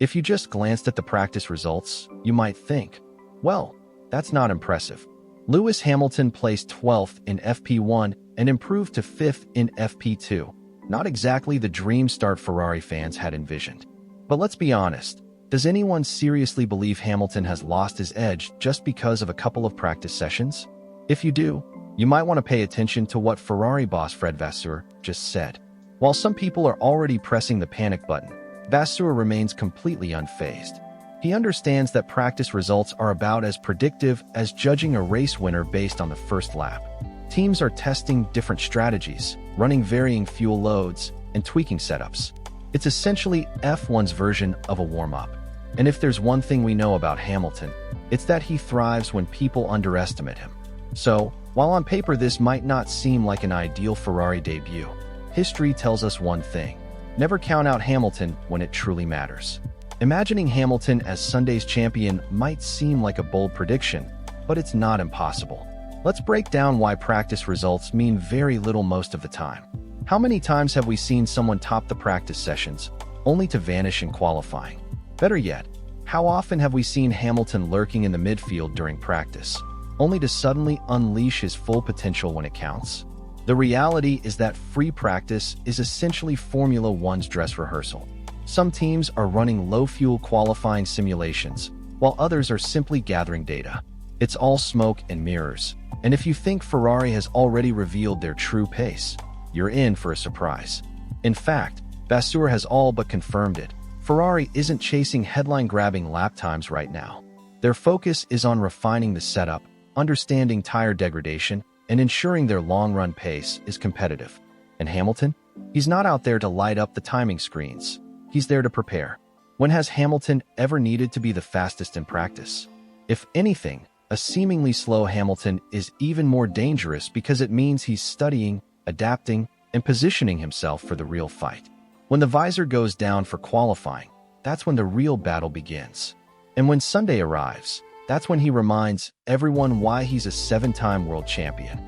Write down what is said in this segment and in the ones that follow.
If you just glanced at the practice results, you might think, well, that's not impressive. Lewis Hamilton placed 12th in FP1 and improved to 5th in FP2. Not exactly the dream start Ferrari fans had envisioned. But let's be honest, does anyone seriously believe Hamilton has lost his edge just because of a couple of practice sessions? If you do, you might want to pay attention to what Ferrari boss Fred Vasseur just said. While some people are already pressing the panic button, Vasseur remains completely unfazed. He understands that practice results are about as predictive as judging a race winner based on the first lap. Teams are testing different strategies, running varying fuel loads, and tweaking setups. It's essentially F1's version of a warm-up. And if there's one thing we know about Hamilton, it's that he thrives when people underestimate him. So, while on paper this might not seem like an ideal Ferrari debut, history tells us one thing: never count out Hamilton when it truly matters. Imagining Hamilton as Sunday's champion might seem like a bold prediction, but it's not impossible. Let's break down why practice results mean very little most of the time. How many times have we seen someone top the practice sessions, only to vanish in qualifying? Better yet, how often have we seen Hamilton lurking in the midfield during practice, only to suddenly unleash his full potential when it counts? The reality is that free practice is essentially Formula One's dress rehearsal. Some teams are running low-fuel qualifying simulations, while others are simply gathering data. It's all smoke and mirrors, and if you think Ferrari has already revealed their true pace, you're in for a surprise. In fact, Vasseur has all but confirmed it. Ferrari isn't chasing headline-grabbing lap times right now. Their focus is on refining the setup, understanding tire degradation, and ensuring their long-run pace is competitive. And Hamilton? He's not out there to light up the timing screens. He's there to prepare. When has Hamilton ever needed to be the fastest in practice? If anything, a seemingly slow Hamilton is even more dangerous because it means he's studying, adapting, and positioning himself for the real fight. When the visor goes down for qualifying, that's when the real battle begins. And when Sunday arrives, that's when he reminds everyone why he's a 7-time world champion.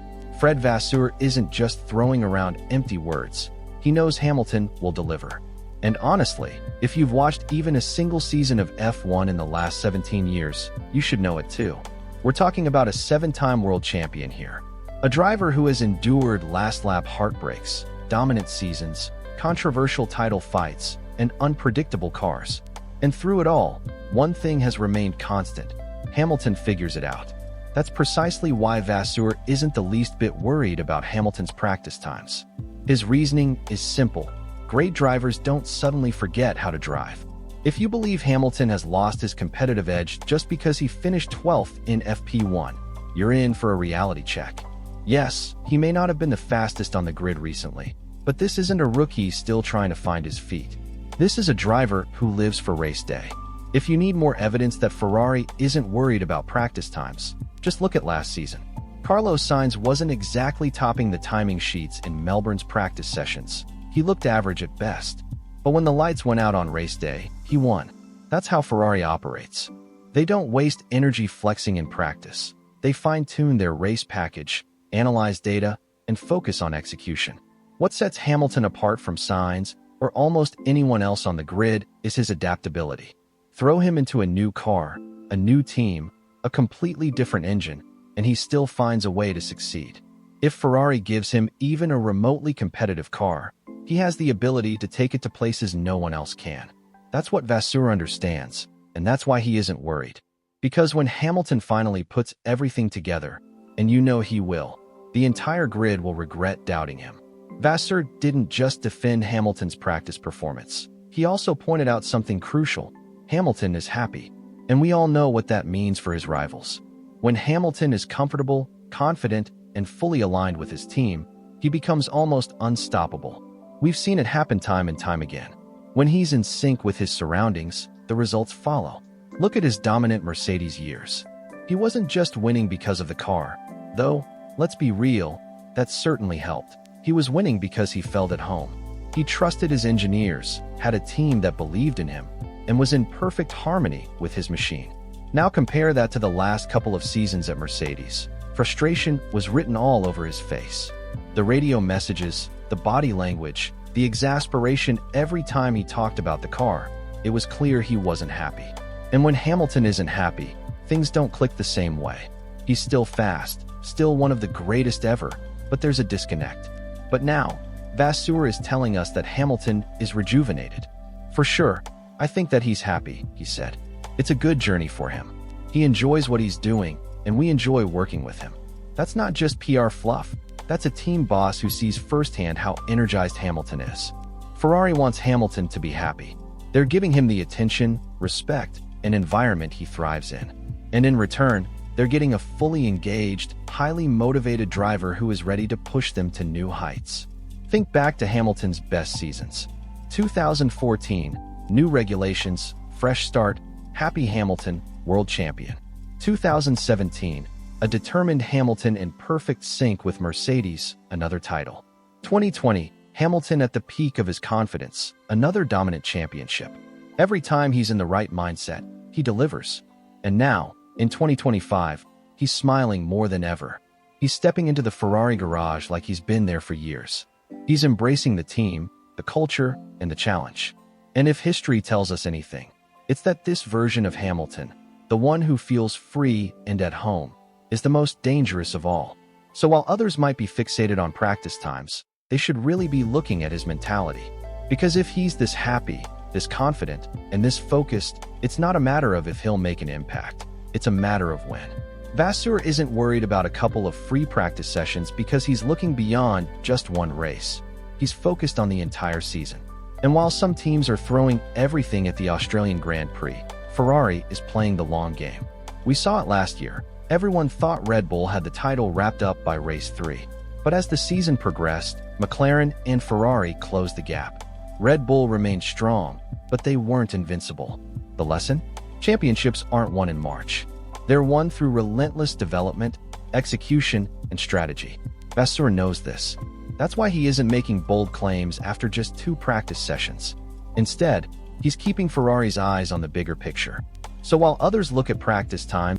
Fred Vasseur isn't just throwing around empty words. He knows Hamilton will deliver. And honestly, if you've watched even a single season of F1 in the last 17 years, you should know it too. We're talking about a 7-time world champion here. A driver who has endured last-lap heartbreaks, dominant seasons, controversial title fights, and unpredictable cars. And through it all, one thing has remained constant: Hamilton figures it out. That's precisely why Vasseur isn't the least bit worried about Hamilton's practice times. His reasoning is simple: great drivers don't suddenly forget how to drive. If you believe Hamilton has lost his competitive edge just because he finished 12th in FP1, you're in for a reality check. Yes, he may not have been the fastest on the grid recently, but this isn't a rookie still trying to find his feet. This is a driver who lives for race day. If you need more evidence that Ferrari isn't worried about practice times, just look at last season. Carlos Sainz wasn't exactly topping the timing sheets in Melbourne's practice sessions. He looked average at best. But when the lights went out on race day, he won. That's how Ferrari operates. They don't waste energy flexing in practice. They fine-tune their race package, analyze data, and focus on execution. What sets Hamilton apart from Sainz, or almost anyone else on the grid, is his adaptability. Throw him into a new car, a new team, a completely different engine, and he still finds a way to succeed. If Ferrari gives him even a remotely competitive car, he has the ability to take it to places no one else can. That's what Vasseur understands, and that's why he isn't worried. Because when Hamilton finally puts everything together, and you know he will, the entire grid will regret doubting him. Vasseur didn't just defend Hamilton's practice performance. He also pointed out something crucial: Hamilton is happy, and we all know what that means for his rivals. When Hamilton is comfortable, confident, and fully aligned with his team, he becomes almost unstoppable. We've seen it happen time and time again. When he's in sync with his surroundings, the results follow. Look at his dominant Mercedes years. He wasn't just winning because of the car, though, let's be real, that certainly helped. He was winning because he felt at home. He trusted his engineers, had a team that believed in him, and was in perfect harmony with his machine. Now compare that to the last couple of seasons at Mercedes. Frustration was written all over his face. The radio messages, the body language, the exasperation every time he talked about the car. it was clear he wasn't happy. And when Hamilton isn't happy, things don't click the same way. He's still fast, still one of the greatest ever, but there's a disconnect. But now, Vasseur is telling us that Hamilton is rejuvenated. For sure, I think that he's happy, he said. It's a good journey for him. He enjoys what he's doing, and we enjoy working with him. That's not just PR fluff. That's a team boss who sees firsthand how energized Hamilton is. Ferrari wants Hamilton to be happy. They're giving him the attention, respect, and environment he thrives in. And in return, they're getting a fully engaged, highly motivated driver who is ready to push them to new heights. Think back to Hamilton's best seasons. 2014, new regulations, fresh start, happy Hamilton, world champion. 2017, a determined Hamilton in perfect sync with Mercedes, another title. 2020, Hamilton at the peak of his confidence, another dominant championship. Every time he's in the right mindset, he delivers. And now, in 2025, he's smiling more than ever. He's stepping into the Ferrari garage like he's been there for years. He's embracing the team, the culture, and the challenge. And if history tells us anything, it's that this version of Hamilton, the one who feels free and at home, is the most dangerous of all. So while others might be fixated on practice times, they should really be looking at his mentality. Because if he's this happy, this confident, and this focused, it's not a matter of if he'll make an impact. It's a matter of when. Vasseur isn't worried about a couple of free practice sessions because he's looking beyond just one race. He's focused on the entire season. And while some teams are throwing everything at the Australian Grand Prix, Ferrari is playing the long game. We saw it last year. Everyone thought Red Bull had the title wrapped up by race 3. But as the season progressed, McLaren and Ferrari closed the gap. Red Bull remained strong, but they weren't invincible. The lesson? Championships aren't won in March. They're won through relentless development, execution, and strategy. Vasseur knows this. That's why he isn't making bold claims after just 2 practice sessions. Instead, he's keeping Ferrari's eyes on the bigger picture. So while others look at practice time